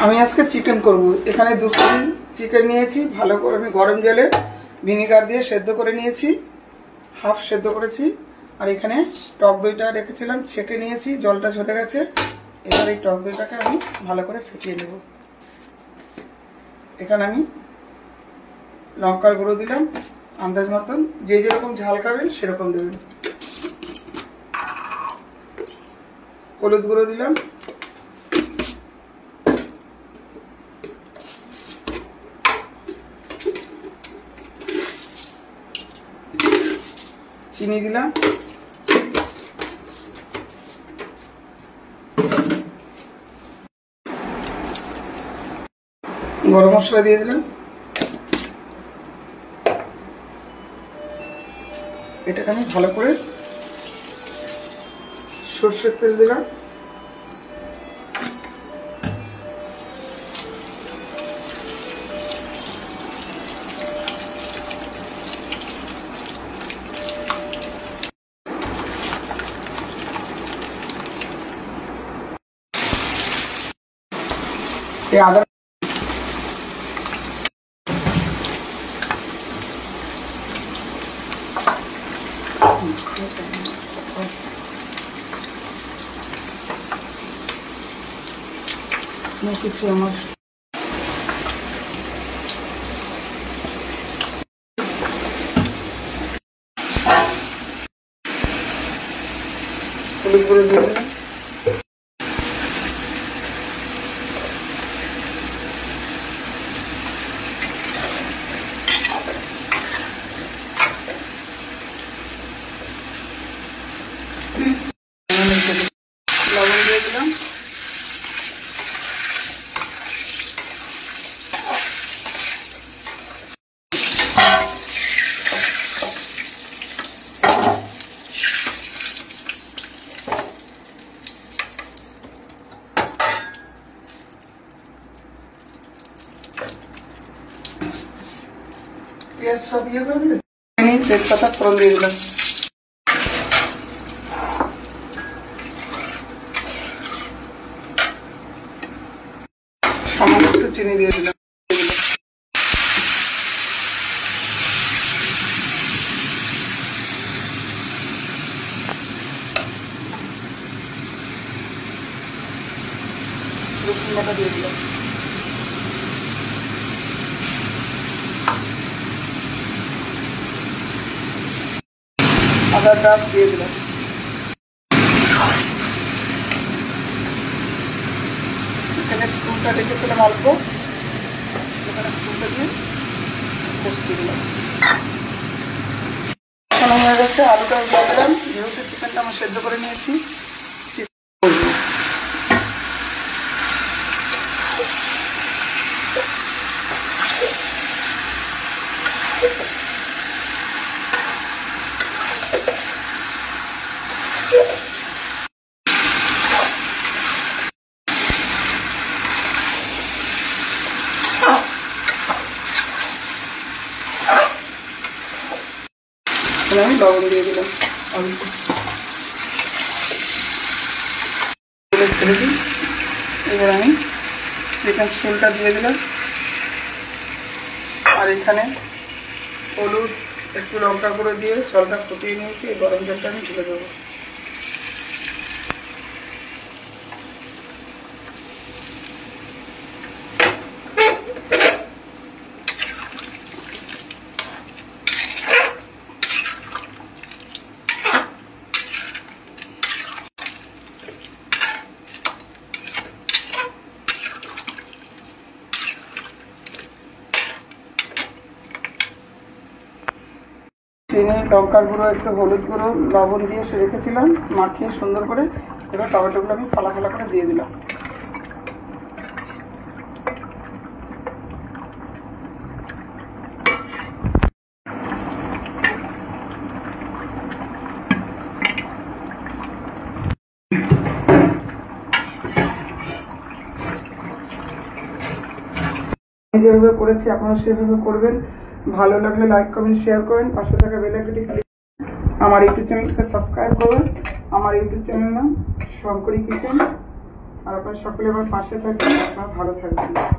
আমি আজকে চিকেন করব। এখানে 2 কেজি চিকেন নিয়েছি, ভালো করে আমি গরম জলে ভিনেগার দিয়ে সেদ্ধ করে নিয়েছি, হাফ সেদ্ধ করেছি। আর এখানে টক দইটা রেখেছিলাম, ছেঁকে নিয়েছি, জলটা ঝরে গেছে। এবার এই টক দইটাকে আমি ভালো করে ফেটিয়ে নেব। এখানে আমি লঙ্কার গুঁড়ো দিলাম আন্দাজ মতন, যে যেরকম ঝাল খাবেন সেরকম দেবেন। হলুদ গুঁড়ো দিলাম, চিনি দিলাম, গরম মশলা দিয়ে দিলাম। এটাকে আমি ভালো করে সরষের তেল দিলাম, আদা কিছু আমার হলুদ গুঁড়ো দিয়ে দিলাম, লবণ দিয়ে দিলাম, পেঁয়াজ সব ইয়ে করে দিলে তেজপাতা ফোড়ন দিয়ে দিলাম, সামান্য একটু চিনি দিয়ে দিলাম, রসুন বাটা দিয়ে দিলাম, আদার ডাব দিয়ে দিলাম, এখানে স্পুনটা রেখেছিলাম অল্প, সেখানে স্পুনটা দিয়ে কষতে দিলাম। এখন হয়ে গেছে, আলুটা দিয়ে দিলাম। যেহেতু চিকেনটা আমি সেদ্ধ করে নিয়েছি, আমি লবণ দিয়ে দিলাম, এবার আমি চিকেন স্টুলটা দিয়ে দিলাম। আর এখানে হলুদ একটু লঙ্কা গুঁড়ো দিয়ে জলটা ফুটিয়ে নিয়েছি, এই গরম জলটা আমি ঢেলে দেবো। চিনি, লঙ্কার গুঁড়ো, একটু হলুদ গুঁড়ো, লবণ দিয়ে রেখেছিলাম মাখিয়ে সুন্দর করে। এবার টমেটোগুলো আমি ফালা ফালা করে দিয়ে দিলাম। যেভাবে করেছি আপনারা সেভাবে করবেন। ভালো লাগলে লাইক কমেন্ট শেয়ার করেন, পাশে থাকা বেল আইকনটি ক্লিক, আমার ইউটিউব চ্যানেলকে সাবস্ক্রাইব করবেন। আমার ইউটিউব চ্যানেল নাম শঙ্করী কিচেন। আর আপনারা সকলে আমার পাশে থাকবেন, আপনারা ভালো থাকবেন।